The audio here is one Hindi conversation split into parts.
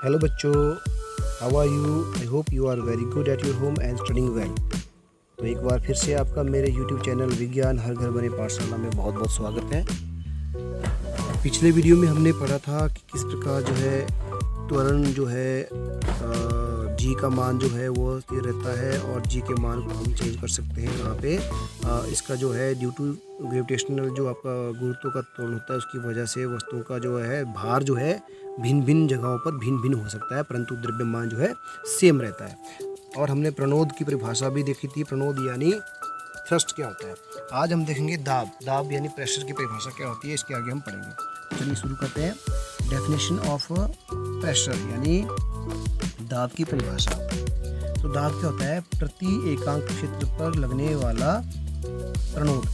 हेलो बच्चों, how are you? I hope you are very good at your home and studying well. तो एक बार फिर से आपका मेरे यूट्यूब चैनल विज्ञान हर घर बने पाठशाला में बहुत बहुत स्वागत है। पिछले वीडियो में हमने पढ़ा था कि किस प्रकार जो है त्वरण जो है जी का मान जो है वो स्थिर रहता है और जी के मान को हम चेंज कर सकते हैं। यहाँ पे इसका जो है ड्यू टू ग्रेविटेशनल जो आपका गुरुत्व का त्वरण होता है उसकी वजह से वस्तुओं का जो है भार जो है भिन्न भिन्न जगहों पर भिन्न भिन्न हो सकता है, परंतु द्रव्यमान जो है सेम रहता है। और हमने प्रणोद की परिभाषा भी देखी थी। प्रणोद यानी थ्रस्ट क्या होता है। आज हम देखेंगे दाब यानी प्रेशर की परिभाषा क्या होती है, इसके आगे हम पढ़ेंगे। चलिए शुरू करते हैं। डेफिनेशन ऑफ प्रेशर यानी दाब की परिभाषा। तो दाब क्या होता है? प्रति एकांक क्षेत्र पर लगने वाला प्रणोद।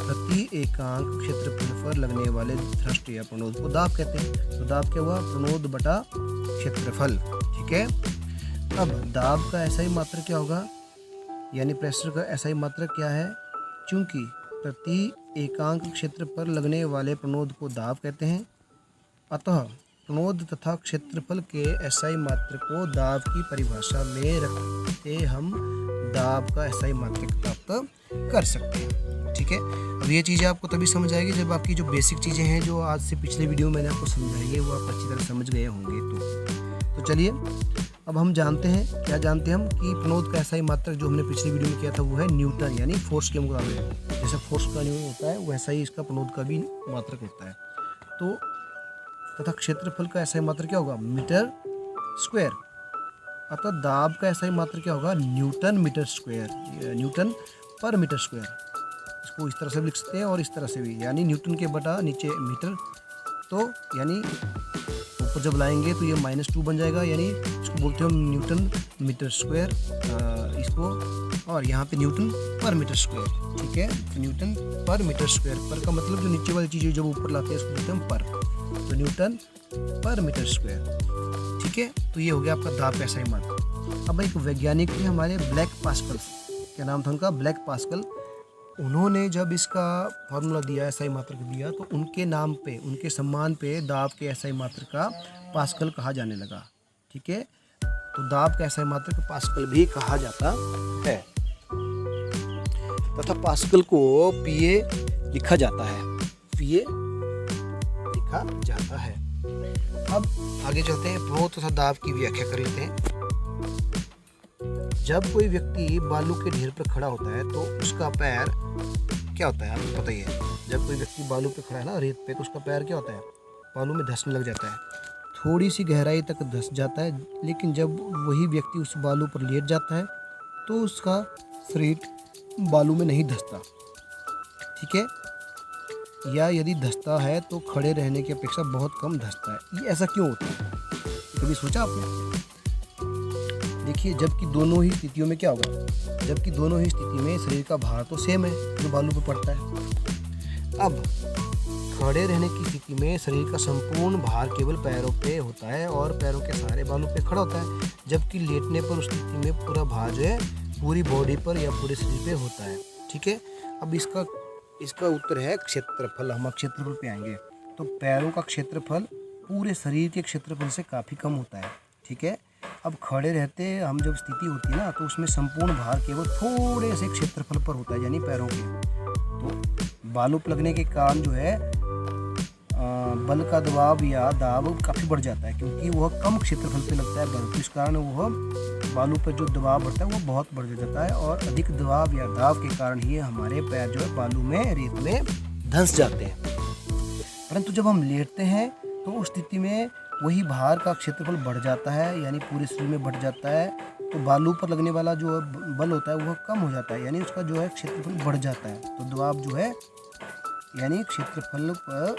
प्रति एकांक क्षेत्रफल पर लगने वाले थ्रस्ट या प्रणोद को दाब कहते हैं। तो दाब क्या हुआ? प्रणोद बटा क्षेत्रफल। ठीक है। अब दाब का ऐसा ही मात्रक क्या होगा, यानी प्रेशर का ऐसा ही मात्रक क्या है? चूंकि प्रति एकांक क्षेत्र पर लगने वाले प्रणोद को दाब कहते हैं, अतः प्रणोद तथा क्षेत्रफल के एसआई मात्रक को दाब की परिभाषा में रखते हम दाब का एसआई मात्रक प्राप्त कर सकते हैं। ठीक है। अब ये चीज़ें आपको तभी समझ आएगी जब आपकी जो बेसिक चीज़ें हैं जो आज से पिछले वीडियो में मैंने आपको समझाई है वो आप अच्छी तरह समझ गए होंगे। तो चलिए अब हम जानते हैं, क्या जानते हैं हम कि प्रणोद का एसआई मात्रक जो हमने पिछले वीडियो में किया था वो है न्यूटन, यानी फोर्स के मुकाबले। जैसे फोर्स का नियम होता है वैसा ही इसका प्रणोद का भी मात्रक होता है। तो तथा क्षेत्रफल का ऐसा ही मात्र क्या होगा? Metre square. अतः दाब का ऐसा ही मात्र क्या होगा? न्यूटन मीटर स्क्वायर, न्यूटन पर मीटर स्क्वायर। इसको इस तरह से भी लिख सकते हैं और इस तरह से भी, यानी न्यूटन के बटा नीचे मीटर। तो यानी ऊपर जब लाएंगे तो ये -2 बन जाएगा, यानी इसको बोलते हैं हम न्यूटन मीटर स्क्वायर इसको, और यहाँ पे न्यूटन पर मीटर स्क्वायर। ठीक है। तो न्यूटन पर मीटर स्क्वायर, पर का मतलब जो नीचे वाली चीज़ें जब ऊपर लाते हैं इसको बोलते हैं हम पर। तो न्यूटन पर मीटर स्क्वायर। ठीक है। तो ये हो गया आपका दाब का एसआई मात्रक। अब एक वैज्ञानिक थे हमारे, ब्लैक पास्कल, क्या नाम था उनका? Black pascal. उन्होंने जब इसका फार्मूला दिया, एसआई मात्रक दिया, तो उनके नाम पे, उनके सम्मान पे दाब के एसआई मात्रक का पास्कल कहा जाने लगा। ठीक है। तो दाब का एसआई मात्रक पास्कल भी कहा जाता है तथा पास्कल को पीए लिखा जाता है। पीए लिखा जाता है। अब आगे चलते हैं, प्रणोद तथा दाब की व्याख्या कर लेते हैं। जब कोई व्यक्ति बालू के ढेर पर खड़ा होता है तो उसका पैर क्या होता है? आपको पता ही है। जब कोई व्यक्ति बालू पे खड़ा है ना, रेत पे, तो उसका पैर क्या होता है? बालू में धंसने लग जाता है। थोड़ी सी गहराई तक धंस जाता है, लेकिन जब वही व्यक्ति उस बालू पर लेट जाता है तो उसका शरीर बालू में नहीं धंसता। ठीक है। या यदि धंसता है तो खड़े रहने की अपेक्षा बहुत कम धंसता है। ये ऐसा क्यों होता है? कभी सोचा आपने? देखिए, जबकि दोनों ही स्थितियों में क्या होगा? जबकि दोनों ही स्थिति में शरीर का भार तो सेम है जो बालू पर पड़ता है। अब खड़े रहने की स्थिति में शरीर का संपूर्ण भार केवल पैरों पे होता है और पैरों के सहारे बालू पे खड़ा होता है, जबकि लेटने पर उस स्थिति में पूरा भार जो है पूरी बॉडी पर या पूरे शरीर पे होता है। ठीक है। अब इसका उत्तर है क्षेत्रफल। हम क्षेत्रफल पे आएंगे। तो पैरों का क्षेत्रफल पूरे शरीर के क्षेत्रफल से काफ़ी कम होता है। ठीक है। अब खड़े रहते हम जब स्थिति होती है ना, तो उसमें संपूर्ण भार केवल थोड़े से क्षेत्रफल पर होता है, यानी पैरों के। तो बालू पर लगने के कारण जो है बल का दबाव या दाब काफ़ी बढ़ जाता है, क्योंकि वह कम क्षेत्रफल पे लगता है बल। तो इस कारण वह बालू पर जो दबाव बढ़ता है वो बहुत बढ़ जाता है, और अधिक दबाव या दाब के कारण ही हमारे पैर जो है बालू में, रेत में धंस जाते हैं। परंतु जब हम लेटते हैं तो उस स्थिति में वही भार का क्षेत्रफल बढ़ जाता है, यानी पूरे शरीर में बढ़ जाता है। तो बालू पर लगने वाला जो बल होता है वह कम हो जाता है, यानी उसका जो है क्षेत्रफल बढ़ जाता है। तो दबाव जो है यानी क्षेत्रफल पर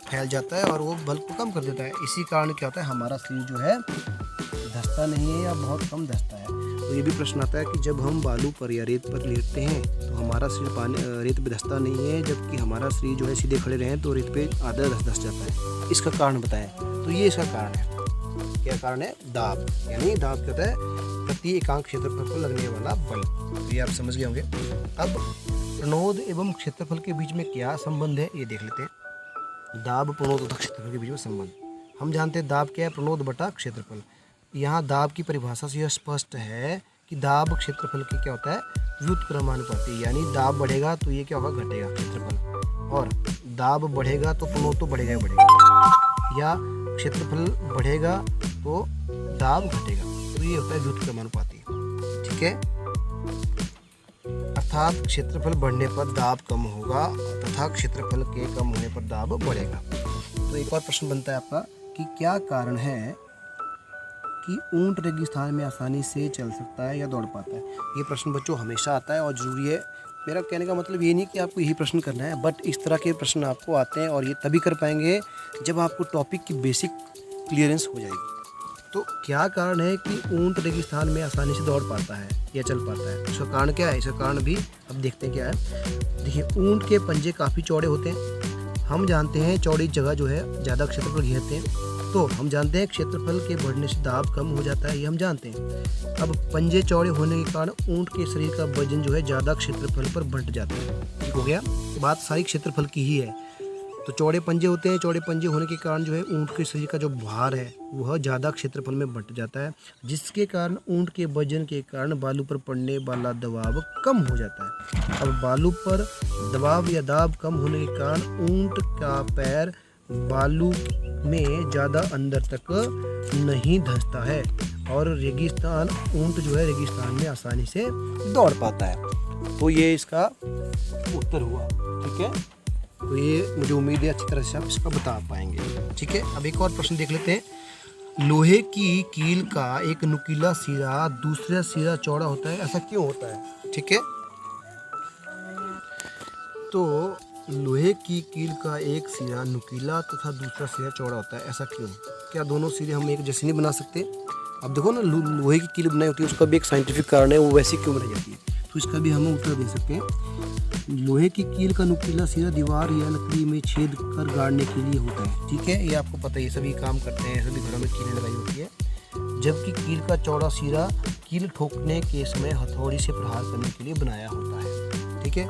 फैल जाता है और वो बल को कम कर देता है। इसी कारण क्या होता है? हमारा शरीर जो है धंसता नहीं है या बहुत कम धंसता है। तो ये भी प्रश्न आता है कि जब हम बालू पर या रेत पर लेटते हैं तो हमारा शरीर रेत पे धंसता नहीं है, जबकि हमारा शरीर जो है सीधे खड़े रहें तो रेत पे आधा धंस जाता है। इसका कारण बताएं। तो ये इसका कारण है। क्या कारण है? दाब। यानी दाब क्या होता है? प्रति एकांक क्षेत्रफल पर लगने वाला बल। तो ये आप समझ गए होंगे। अब प्रणोद एवं क्षेत्रफल के बीच में क्या संबंध है ये देख लेते हैं। दाब, प्रणोद तथा क्षेत्रफल के बीच में संबंध। हम जानते हैं दाब क्या है, प्रणोद बटा क्षेत्रफल। यहाँ दाब की परिभाषा से यह स्पष्ट है कि दाब क्षेत्रफल की क्या होता है, व्युत्क्रमानुपाती। यानी दाब बढ़ेगा तो ये क्या होगा, घटेगा क्षेत्रफल, और दाब बढ़ेगा तो प्रणोद तो बढ़ेगा ही बढ़ेगा, या क्षेत्रफल बढ़ेगा तो दाब घटेगा, तो ये होता है व्युत्क्रमानुपाती। ठीक है, अर्थात क्षेत्रफल बढ़ने पर दाब कम होगा तथा क्षेत्रफल के कम होने पर दाब बढ़ेगा। तो एक और प्रश्न बनता है आपका कि क्या कारण है कि ऊंट रेगिस्तान में आसानी से चल सकता है या दौड़ पाता है। ये प्रश्न बच्चों हमेशा आता है और ज़रूरी है। मेरा कहने का मतलब ये नहीं कि आपको यही प्रश्न करना है, बट इस तरह के प्रश्न आपको आते हैं और ये तभी कर पाएंगे जब आपको टॉपिक की बेसिक क्लियरेंस हो जाएगी। तो क्या कारण है कि ऊंट रेगिस्तान में आसानी से दौड़ पाता है या चल पाता है, इसका कारण क्या है, इसका कारण भी अब देखते हैं क्या है। देखिए, ऊंट के पंजे काफ़ी चौड़े होते हैं। हम जानते हैं चौड़ी जगह जो है ज़्यादा क्षेत्रफल घेरते हैं, तो हम जानते हैं क्षेत्रफल के बढ़ने से दाब कम हो जाता है, ये हम जानते हैं। अब पंजे चौड़े होने के कारण ऊंट के शरीर का वजन जो है ज़्यादा क्षेत्रफल पर बंट जाता है। ठीक हो गया, बात सारी क्षेत्रफल की ही है। तो चौड़े पंजे होते हैं, चौड़े पंजे होने के कारण जो है ऊंट के शरीर का जो भार है वह ज़्यादा क्षेत्रफल में बंट जाता है, जिसके कारण ऊंट के वजन के कारण बालू पर पड़ने वाला दबाव कम हो जाता है। अब बालू पर दबाव या दाब कम होने के कारण ऊंट का पैर बालू में ज़्यादा अंदर तक नहीं धंसता है और रेगिस्तान ऊंट जो है रेगिस्तान में आसानी से दौड़ पाता है। तो ये इसका उत्तर हुआ। ठीक है, तो ये मुझे उम्मीद है अच्छी तरह से आप इसका बता पाएंगे। ठीक है, अब एक और प्रश्न देख लेते हैं। लोहे की कील का एक नुकीला सिरा दूसरा सिरा चौड़ा होता है, ऐसा क्यों होता है। ठीक है, तो लोहे की कील का एक सिरा नुकीला तथा दूसरा सिरा चौड़ा होता है, ऐसा क्यों। क्या दोनों सिरे हम एक जैसे नहीं बना सकते। अब देखो ना, लोहे की कील बनाई होती है उसका भी एक साइंटिफिक कारण है, वो वैसे क्यों बनाई जाती है, तो इसका भी हम उत्तर दे सकते हैं। लोहे की कील का नुकीला सिरा दीवार या लकड़ी में छेद कर गाड़ने के लिए होता है। ठीक है, ये आपको पता है, सभी काम करते हैं, सभी घरों में कीलें लगाई होती है। जबकि कील का चौड़ा सिरा कील ठोकने के समय हथौड़ी से प्रहार करने के लिए बनाया होता है। ठीक है,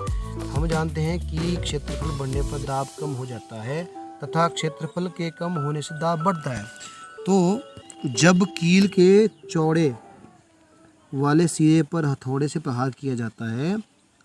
हम जानते हैं कि क्षेत्रफल बढ़ने पर दाब कम हो जाता है तथा क्षेत्रफल के कम होने से दाब बढ़ता है। तो जब कील के चौड़े वाले सिरे पर हथौड़े से प्रहार किया जाता है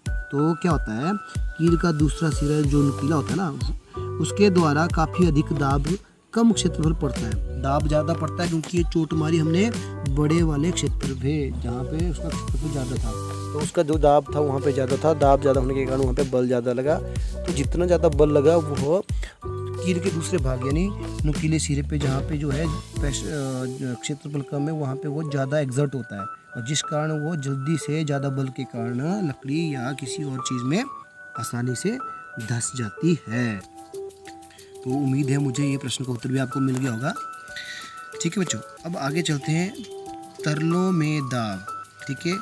तो क्या होता है, कील का दूसरा सिरा जो नुकीला होता है ना, उसके द्वारा काफ़ी अधिक दाब कम क्षेत्रफल पड़ता है। दाब ज़्यादा पड़ता है क्योंकि ये चोट मारी हमने बड़े वाले क्षेत्र पे, जहाँ पे उसका क्षेत्रफल ज़्यादा था, तो उसका जो दाब था वहाँ पे ज़्यादा था। दाब ज़्यादा होने के कारण वहाँ पे बल ज़्यादा लगा, तो जितना ज़्यादा बल लगा वो कील के दूसरे भाग यानी नुकीले सिरे पे जहाँ पे जो है क्षेत्रफल कम है वहाँ पे वो ज़्यादा एग्जर्ट होता है, और जिस कारण वो जल्दी से ज़्यादा बल के कारण लकड़ी या किसी और चीज़ में आसानी से धंस जाती है। तो उम्मीद है मुझे ये प्रश्न का उत्तर भी आपको मिल गया होगा। ठीक है बच्चों, अब आगे चलते हैं तरलों में दाब। ठीक है,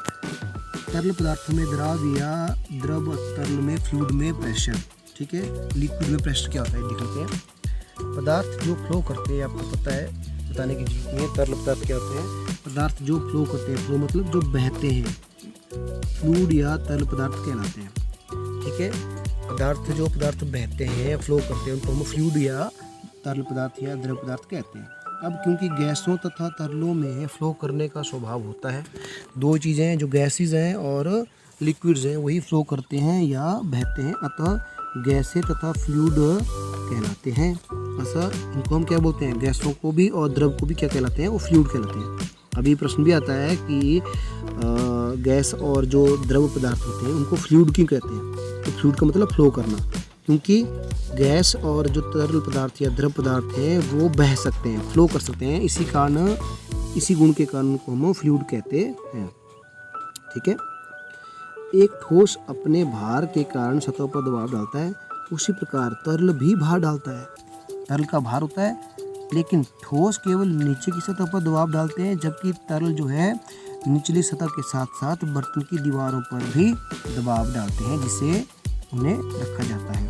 तरल पदार्थों में द्रव या द्रव तरल में फ्लूइड में प्रेशर। ठीक है, लिक्विड में प्रेशर क्या होता है देख लेते हैं। पदार्थ जो फ्लो करते हैं, आपको पता है, बताने की जरूरत नहीं है। तरल पदार्थ क्या होते हैं, पदार्थ जो फ्लो करते हैं, फ्लो मतलब जो बहते हैं, फ्लूइड या तरल पदार्थ कहलाते हैं। ठीक है, जो पदार्थ बहते हैं, फ्लो करते हैं, उनको हम फ्लूइड या तरल पदार्थ या द्रव पदार्थ कहते हैं। अब क्योंकि गैसों तथा तरलों में फ्लो करने का स्वभाव होता है, दो चीज़ें हैं, जो गैसेज हैं और लिक्विड्स हैं, वही फ्लो करते हैं या बहते हैं, अतः गैसें तथा फ्लूइड कहलाते हैं। ऐसा इनको हम क्या बोलते हैं, गैसों को भी और द्रव को भी क्या कहलाते हैं, वो फ्लूइड कहलाते हैं। अभी प्रश्न भी आता है कि गैस और जो द्रव पदार्थ होते हैं उनको फ्लूइड क्यों कहते हैं। तो फ्लूइड का मतलब फ्लो करना, क्योंकि गैस और जो तरल पदार्थ या द्रव पदार्थ हैं वो बह सकते हैं, फ्लो कर सकते हैं, इसी गुण के कारण उनको हम फ्लूइड कहते हैं। ठीक है, एक ठोस अपने भार के कारण सतह पर दबाव डालता है, उसी प्रकार तरल भी भार डालता है। तरल का भार होता है, लेकिन ठोस केवल नीचे की सतह पर दबाव डालते हैं, जबकि तरल जो है निचली सतह के साथ साथ बर्तन की दीवारों पर भी दबाव डालते हैं, जिसे उन्हें रखा जाता है।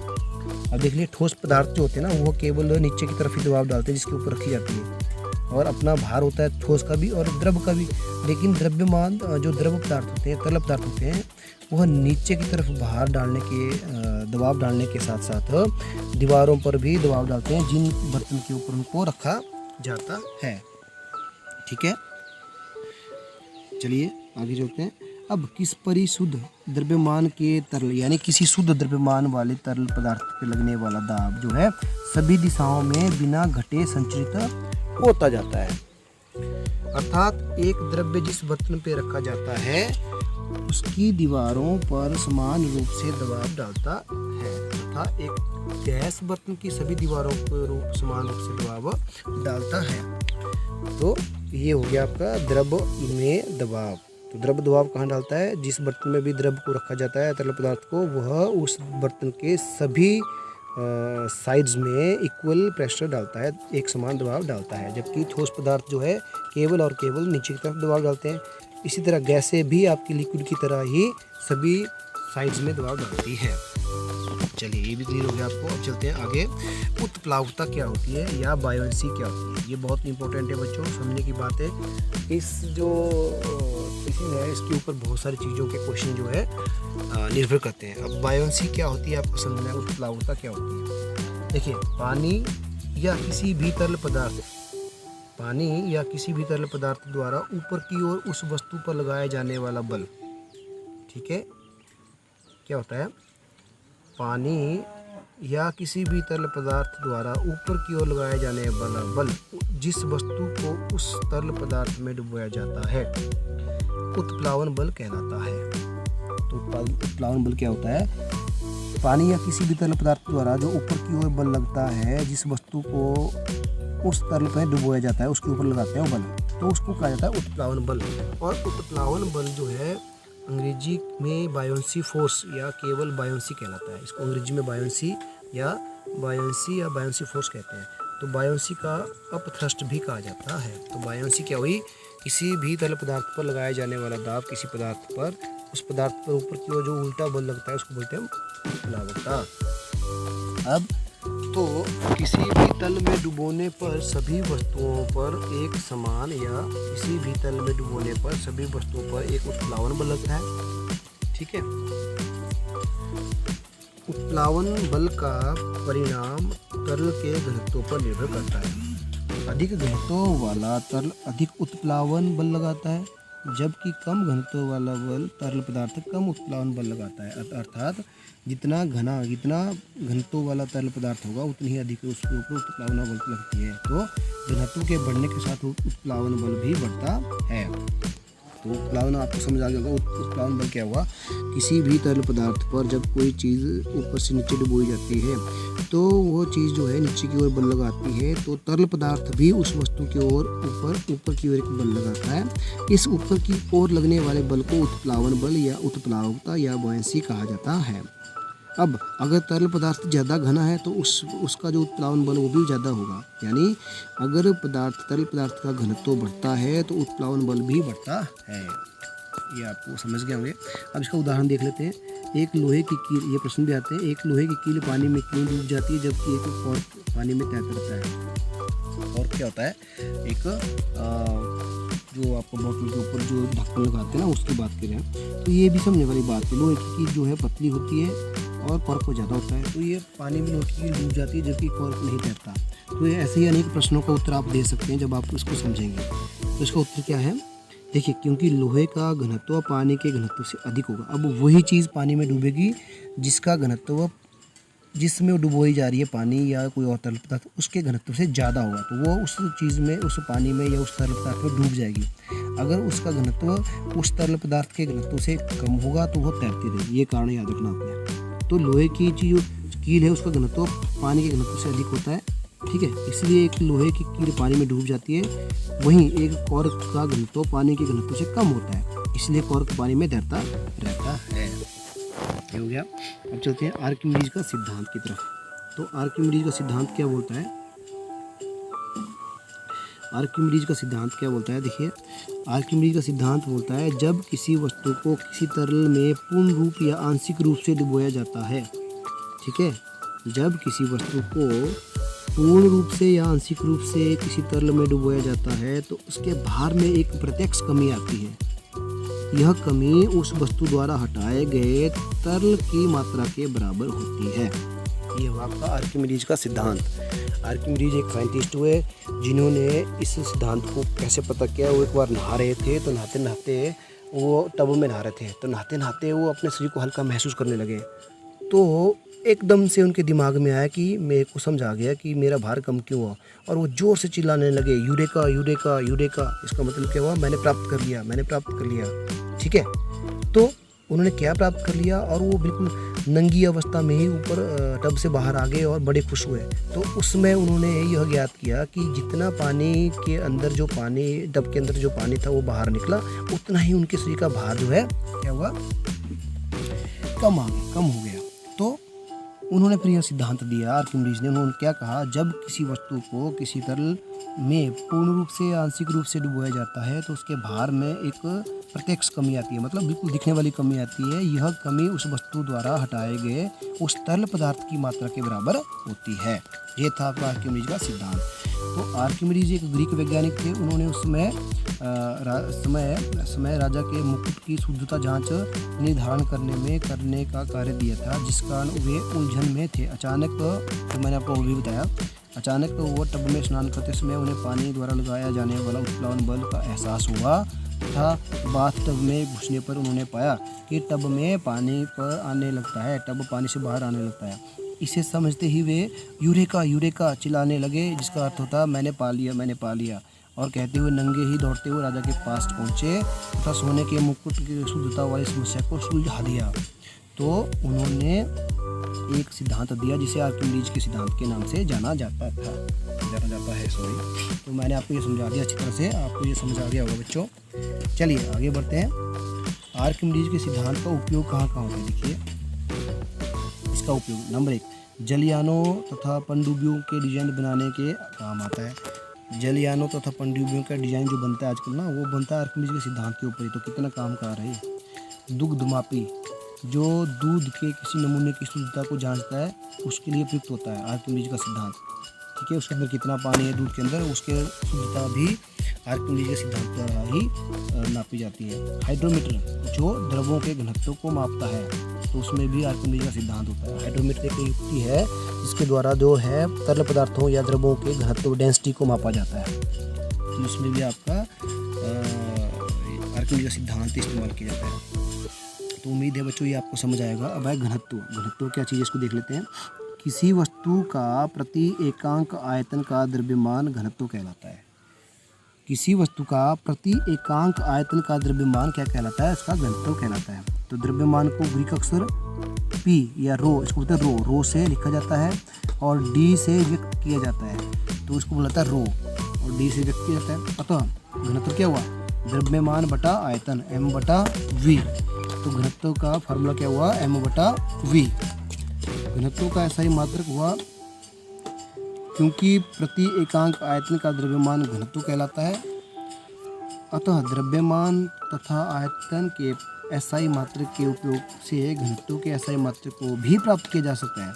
अब देख लीजिए, ठोस पदार्थ जो होते हैं ना वो केवल नीचे की तरफ ही दबाव डालते हैं, जिसके ऊपर रखी जाती है, और अपना भार होता है ठोस का भी और द्रव का भी। लेकिन द्रव्यमान जो द्रव पदार्थ होते हैं, तरल पदार्थ होते हैं, वह नीचे की तरफ भार डालने के दबाव डालने के साथ साथ दीवारों पर भी दबाव डालते हैं, जिन बर्तन के ऊपर उनको रखा जाता है। ठीक है, चलिए आगे चलते हैं। अब किस परिशुद्ध द्रव्यमान के तरल यानी किसी शुद्ध द्रव्यमान वाले तरल पदार्थ पे लगने वाला दाब जो है सभी दिशाओं में बिना घटे संचरित होता जाता है। अर्थात एक द्रव्य जिस बर्तन पे रखा जाता है उसकी दीवारों पर समान रूप से दबाव डालता है तथा एक गैस बर्तन की सभी दीवारों पर समान रूप से दबाव डालता है। तो ये हो गया आपका द्रव में दबाव। तो द्रव दबाव कहाँ डालता है? जिस बर्तन में भी द्रव को रखा जाता है तरल पदार्थ को, वह उस बर्तन के सभी साइड्स में इक्वल प्रेशर डालता है, एक समान दबाव डालता है। जबकि ठोस पदार्थ जो है केवल और केवल नीचे की तरफ दबाव डालते हैं। इसी तरह गैसें भी आपकी लिक्विड की तरह ही सभी साइड्स में दबाव डालती है। चलिए ये भी क्लियर हो गया आपको। अब चलते हैं आगे। उत्प्लावकता क्या होती है या बायोंसी क्या होती है? ये बहुत इंपॉर्टेंट है बच्चों, समझने की बात है। इस जो क्वेश्चन है इसके ऊपर बहुत सारी चीज़ों के क्वेश्चन जो है निर्भर करते हैं। अब बायोंसी क्या होती है आपको समझना है, उत्प्लावकता क्या होती है। देखिए पानी या किसी भी तरल पदार्थ द्वारा ऊपर की ओर उस वस्तु पर लगाया जाने वाला बल, ठीक है, क्या होता है? पानी या किसी भी तरल पदार्थ द्वारा ऊपर की ओर लगाया जाने वाला बल जिस वस्तु को उस तरल पदार्थ में डुबोया जाता है उत्प्लावन बल कहलाता है। तो उत्प्लावन बल क्या होता है? पानी या किसी भी तरल पदार्थ द्वारा जो ऊपर की ओर बल लगता है, जिस वस्तु को उस तरल पर डुबोया जाता है उसके ऊपर लगाते हैं वो बल, तो उसको कहा जाता है उत्प्लावन बल। और उत्प्लावन बल जो है अंग्रेजी में बायोंसी फोर्स या केवल बायोंसी कहलाता है। इसको अंग्रेजी में बायोंसी या बायोंसी फोर्स कहते हैं। तो बायोंसी का अपथ्रस्ट भी कहा जाता है। तो बायोंसी क्या हुई? किसी भी तरल पदार्थ पर लगाया जाने वाला दाब किसी पदार्थ पर, उस पदार्थ पर ऊपर की ओर जो उल्टा बल लगता है उसको बोलते हैं उत्प्लावकता। अब तो किसी भी तल में डुबोने पर सभी वस्तुओं पर एक समान या किसी भी तल में डुबोने पर सभी वस्तुओं पर एक उत्प्लावन बल लगता है। ठीक है, उत्प्लावन बल का परिणाम तरल के घनत्व पर निर्भर करता है। अधिक घनत्व वाला तरल अधिक उत्प्लावन बल लगाता है, जबकि कम घनत्व वाला बल तरल पदार्थ कम उत्प्लावन बल लगाता है। अर्थात जितना घनत्व वाला तरल पदार्थ होगा उतनी ही अधिक उसके ऊपर उत्प्लावन बल लगती है। तो घनत्व के बढ़ने के साथ उत्प्लावन बल भी बढ़ता है। तो उत्प्लावन आपको समझ आ गया होगा। उत्प्लावन बल क्या हुआ? किसी भी तरल पदार्थ पर जब कोई चीज़ ऊपर से नीचे डुबोई जाती है तो वो चीज़ जो है नीचे की ओर बल लगाती है, तो तरल पदार्थ भी उस वस्तु की ओर ऊपर की ओर एक बल लगाता है। इस ऊपर की ओर लगने वाले बल को उत्प्लावन बल या उत्प्लावकता या बायोंसी कहा जाता है। अब अगर तरल पदार्थ ज़्यादा घना है तो उसका जो उत्प्लावन बल वो भी ज़्यादा होगा। यानी अगर तरल पदार्थ का घनत्व बढ़ता है तो उत्प्लावन बल भी बढ़ता है। ये आपको समझ गए होंगे। अब इसका उदाहरण देख लेते हैं। एक लोहे की कील, ये प्रश्न भी आते हैं, एक लोहे की कील पानी में क्यों डूब जाती है जबकि एक कॉर्क पानी में तैरता रहता है? और क्या होता है? एक जो आपको बोतल के ऊपर जो ढक्कन लगाते हैं ना उसकी बात कर रहे हैं। तो ये भी समझने वाली बात है। लोहे की कील जो है पतली होती है और कॉर्क को ज़्यादा होता है, तो ये पानी में लोहे की कील डूब जाती है जबकि कॉर्क नहीं तैरता। तो ये ऐसे ही अनेक प्रश्नों का उत्तर आप दे सकते हैं जब आप इसको समझेंगे। तो इसका उत्तर क्या है? देखिए, क्योंकि लोहे का घनत्व पानी के घनत्व से अधिक होगा। अब वही चीज़ पानी में डूबेगी जिसका घनत्व, जिसमें डुबोई जा रही है पानी या कोई और तरल पदार्थ, उसके घनत्व से ज़्यादा होगा, तो वो उस चीज़ में, उस पानी में या उस तरल पदार्थ में डूब जाएगी। अगर उसका घनत्व उस तरल पदार्थ के घनत्व से कम होगा तो वो तैरती रहेगी। ये कारण याद रखना आपने। तो लोहे की जो कील है उसका घनत्व पानी के घनत्व से अधिक होता है। ठीक है, इसलिए एक लोहे की कील पानी में डूब जाती है। वहीं एक कॉर्क का घनत्व पानी के घनत्व से कम होता है, इसलिए कॉर्क पानी में तैरता रहता है। ये हो गया। अब चलते हैं आर्किमिडीज का सिद्धांत की तरफ। तो आर्किमिडीज का सिद्धांत क्या बोलता है? आर्किमिडीज का सिद्धांत क्या बोलता है? देखिए, आर्किमिडीज का सिद्धांत बोलता है जब किसी वस्तु को किसी तरल में पूर्ण रूप या आंशिक रूप से डुबोया जाता है, ठीक है, जब किसी वस्तु को पूर्ण रूप से या आंशिक रूप से किसी तरल में डुबोया जाता है तो उसके भार में एक प्रत्यक्ष कमी आती है। यह कमी उस वस्तु द्वारा हटाए गए तरल की मात्रा के बराबर होती है। ये हुआ आपका आर्किमिडीज का सिद्धांत। आर्किमिडीज एक साइंटिस्ट हुए जिन्होंने इस सिद्धांत को कैसे पता किया। वो एक बार नहा रहे थे, तो नहाते नहाते वो टब में नहा रहे थे, तो नहाते नहाते वो अपने शरीर को हल्का महसूस करने लगे। तो एकदम से उनके दिमाग में आया कि मेरे को समझ आ गया कि मेरा भार कम क्यों हुआ, और वो ज़ोर से चिल्लाने लगे, यूरेका यूरेका यूरेका। इसका मतलब क्या हुआ, मैंने प्राप्त कर लिया, मैंने प्राप्त कर लिया। ठीक है, तो उन्होंने क्या प्राप्त कर लिया, और वो बिल्कुल नंगी अवस्था में ही ऊपर टब से बाहर आ गए और बड़े खुश हुए। तो उसमें उन्होंने यह ज्ञात किया कि जितना पानी के अंदर जो पानी, टब के अंदर जो पानी था वो बाहर निकला, उतना ही उनके शरीर का भार जो है क्या हुआ, कम हो गया। तो उन्होंने फिर यह सिद्धांत दिया आर्किमिडीज ने। उन्होंने क्या कहा, जब किसी वस्तु को किसी तरल में पूर्ण रूप से आंशिक रूप से डुबोया जाता है तो उसके भार में एक प्रत्यक्ष कमी आती है, मतलब बिल्कुल दिखने वाली कमी आती है। यह कमी उस वस्तु द्वारा हटाए गए उस तरल पदार्थ की मात्रा के बराबर होती है। ये था आपका आर्किमिडीज का सिद्धांत। तो आर्किमिडीज एक ग्रीक वैज्ञानिक थे। उन्होंने उस समय राजा के मुकुट की शुद्धता जांच निर्धारण करने का कार्य दिया था, जिस कारण वे उलझन में थे। अचानक, तो मैंने आपको वो भी बताया, अचानक वो टब में स्नान करते समय उन्हें पानी द्वारा लगाया जाने वाला उत्प्लावन बल का एहसास हुआ तथा बाथ टब में घुसने पर उन्होंने पाया कि टब में पानी पर आने लगता है, टब पानी से बाहर आने लगता है। इसे समझते ही वे यूरेका यूरेका चिल्लाने लगे, जिसका अर्थ होता मैंने पा लिया, मैंने पा लिया। और कहते हुए नंगे ही दौड़ते हुए राजा के पास पहुँचे तथा सोने के मुकुट की शुद्धता वाली समस्या को सुलझा दिया। तो उन्होंने एक सिद्धांत दिया जिसे आर्किमिडीज के सिद्धांत के नाम से जाना जाता है। तो मैंने आपको ये समझा दिया अच्छी तरह से, आपको ये समझ आ गया होगा बच्चों। चलिए आगे बढ़ते हैं। आर्किमिडीज के सिद्धांत का उपयोग कहाँ होता है, देखिए इसका उपयोग। नंबर 1, जलयानों तथा पनडुब्बियों के डिजाइन बनाने के काम आता है। जलयानों तथा पनडुब्बियों का डिजाइन जो बनता है आजकल ना, वो बनता है आर्किमिडीज के सिद्धांत के ऊपर ही। तो कितना काम का रहा है। दुग्धमापी, जो दूध के किसी नमूने की शुद्धता को जांचता है, उसके लिए प्रयुक्त होता है आर्किमिडीज का सिद्धांत। ठीक है, उसके अंदर कितना पानी है दूध के अंदर, उसके शुद्धता भी आर्किमिडीज के सिद्धांत द्वारा ही नापी जाती है। हाइड्रोमीटर, जो द्रवों के घनत्व को मापता है, तो उसमें भी आर्किमिडीज का सिद्धांत होता है। हाइड्रोमीटर एक युक्ति है जिसके द्वारा जो है तरल पदार्थों या द्रवों के घनत्व, डेंसिटी को मापा जाता है। तो इसमें भी आपका आर्किमिडीज का सिद्धांत इस्तेमाल किया जाता है। तो उम्मीद है बच्चों ये आपको समझ आएगा। अब है घनत्व। घनत्व क्या चीज़ है, इसको देख लेते हैं। किसी वस्तु का प्रति एकांक आयतन का द्रव्यमान घनत्व कहलाता है। किसी वस्तु का प्रति एकांक आयतन का द्रव्यमान क्या कहलाता है, उसका घनत्व कहलाता है। तो द्रव्यमान को ग्रीक अक्षर P या रो, इसको बोलते हैं रो से लिखा जाता है और D से व्यक्त किया जाता है, तो इसको बोलता है रो, और D से व्यक्त किया जाता है। अतः घनत्व क्या हुआ, द्रव्यमान बटा आयतन, M बटा V। तो घनत्व का फार्मूला क्या हुआ, M बटा V। घनत्व का ऐसा ही मात्रक हुआ क्योंकि प्रति एकांक आयतन का द्रव्यमान घनत्व कहलाता है। अतः द्रव्यमान तथा आयतन के एसआई मात्रक के उपयोग से घनत्व के एसआई मात्रक को भी प्राप्त किया जा सकता है।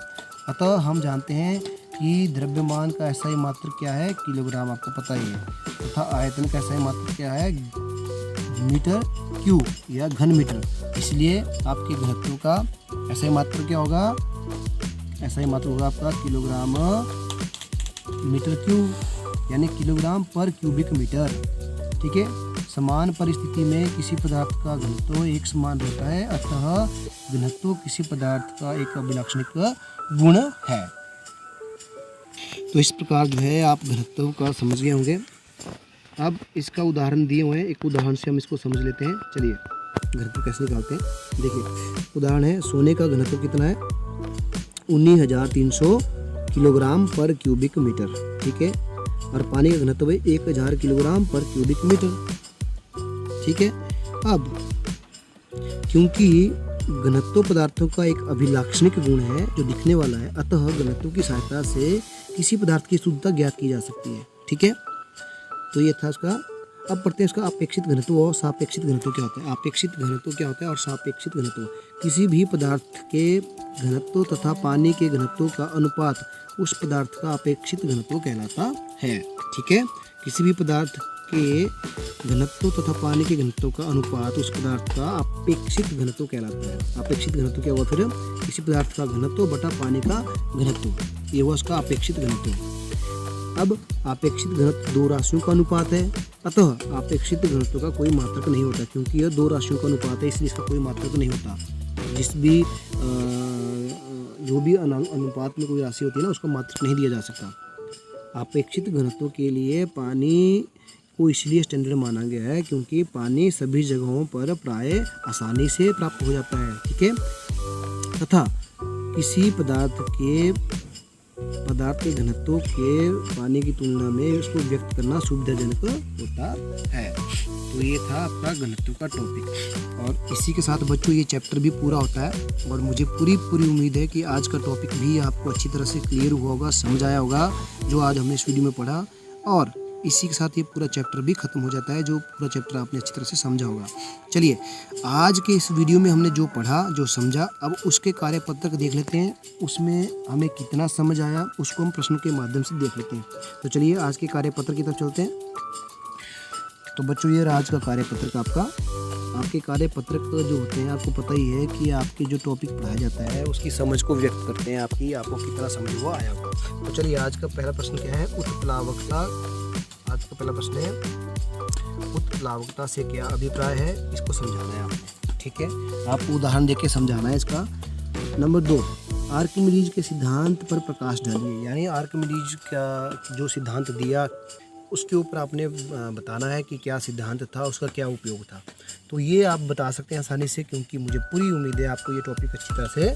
अतः हम जानते हैं कि द्रव्यमान का एसआई मात्रक क्या है, किलोग्राम, आपको पता ही है। तथा आयतन का एसआई मात्रक क्या है, मीटर क्यूब या घन मीटर। इसलिए आपके घनत्व का एसआई मात्रक क्या होगा, एसआई मात्रक होगा आपका किलोग्राम मीटर क्यूब, यानी किलोग्राम पर क्यूबिक मीटर। ठीक है, समान परिस्थिति में किसी पदार्थ का घनत्व एक समान रहता है, अतः घनत्व किसी पदार्थ का एक अभिलाक्षणिक गुण है। तो इस प्रकार जो है आप घनत्व का समझ गए होंगे। अब इसका उदाहरण दिए हुए हैं, एक उदाहरण से हम इसको समझ लेते हैं। चलिए घनत्व कैसे निकालते हैं, देखिए उदाहरण है, सोने का घनत्व कितना है, 19,300 किलोग्राम पर क्यूबिक मीटर। ठीक है, और पानी का घनत्व है 1000 किलोग्राम पर क्यूबिक मीटर। ठीक है, अब क्योंकि घनत्व पदार्थों का एक अभिलाक्षणिक गुण है जो दिखने वाला है, अतः घनत्व की सहायता से किसी पदार्थ की शुद्धता ज्ञात की जा सकती है। ठीक है, तो ये था उसका। अब पढ़ते हैं उसका अपेक्षित घनत्व और सापेक्षित घनत्व क्या होता है। अपेक्षित घनत्व क्या होता है और सापेक्षित घनत्व, किसी भी पदार्थ के घनत्व तथा पानी के घनत्व का अनुपात उस पदार्थ का अपेक्षित घनत्व कहलाता है। ठीक है, किसी भी पदार्थ के घनत्व तथा पानी के घनत्व का अनुपात उस पदार्थ का अपेक्षित घनत्व कहलाता है। अपेक्षित घनत्व क्या हुआ फिर, किसी पदार्थ का घनत्व बटा पानी का घनत्व, ये हुआ उसका अपेक्षित घनत्व। अब आपेक्षित घनत्व दो राशियों का अनुपात है, अतः आपेक्षित घनत्व का कोई मात्रक नहीं होता, क्योंकि यह दो राशियों का अनुपात है इसलिए इसका कोई मात्रक नहीं होता। जो भी अनुपात में कोई राशि होती है ना, उसका मात्रक नहीं दिया जा सकता। आपेक्षित घनत्व के लिए पानी को इसलिए स्टैंडर्ड माना गया है क्योंकि पानी सभी जगहों पर प्राय आसानी से प्राप्त हो जाता है, ठीक है, तथा किसी पदार्थ के घनत्व के पानी की तुलना में उसको व्यक्त करना सुविधाजनक होता है। तो ये था आपका घनत्व का टॉपिक, और इसी के साथ बच्चों ये चैप्टर भी पूरा होता है। और मुझे पूरी उम्मीद है कि आज का टॉपिक भी आपको अच्छी तरह से क्लियर हुआ होगा, समझ आया होगा जो आज हमने इस वीडियो में पढ़ा, और इसी के साथ ये पूरा चैप्टर भी खत्म हो जाता है, जो पूरा चैप्टर आपने अच्छी तरह से समझा होगा। चलिए, आज के इस वीडियो में हमने जो पढ़ा, जो समझा, अब उसके कार्यपत्रक देख लेते हैं, उसमें हमें कितना समझ आया उसको हम प्रश्न के माध्यम से देख लेते हैं। तो चलिए आज के कार्यपत्र की तरफ चलते हैं। तो बच्चों ये आज का कार्यपत्रक आपके कार्यपत्रक जो होते हैं, आपको पता ही है कि आपके जो टॉपिक पढ़ाया जाता है उसकी समझ को व्यक्त करते हैं, आपको कितना समझ हुआ आया होगा। तो चलिए आज का पहला प्रश्न क्या है, उत्प्लावकता। आज का पहला प्रश्न है, उत्प्लावकता से क्या अभिप्राय है, इसको समझाना है आपने, ठीक है, आपको उदाहरण देके समझाना है इसका। नंबर 2, आर्किमिडीज के सिद्धांत पर प्रकाश डालिए, यानी आर्किमिडीज का जो सिद्धांत दिया उसके ऊपर आपने बताना है कि क्या सिद्धांत था, उसका क्या उपयोग था। तो ये आप बता सकते हैं आसानी से, क्योंकि मुझे पूरी उम्मीद है आपको ये टॉपिक अच्छी तरह से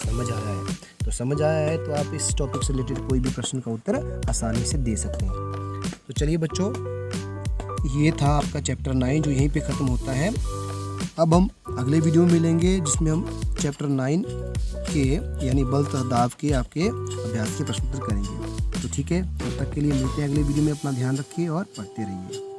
समझ आ रहा है। तो समझ आया है तो आप इस टॉपिक से रिलेटेड कोई भी प्रश्न का उत्तर आसानी से दे सकते हैं। तो चलिए बच्चों, ये था आपका चैप्टर 9 जो यहीं पे ख़त्म होता है। अब हम अगले वीडियो में मिलेंगे जिसमें हम चैप्टर 9 के यानी बल तथा दाब के आपके अभ्यास के प्रश्न उत्तर करेंगे। तो ठीक है, तब तक के लिए मिलते हैं अगले वीडियो में। अपना ध्यान रखिए और पढ़ते रहिए।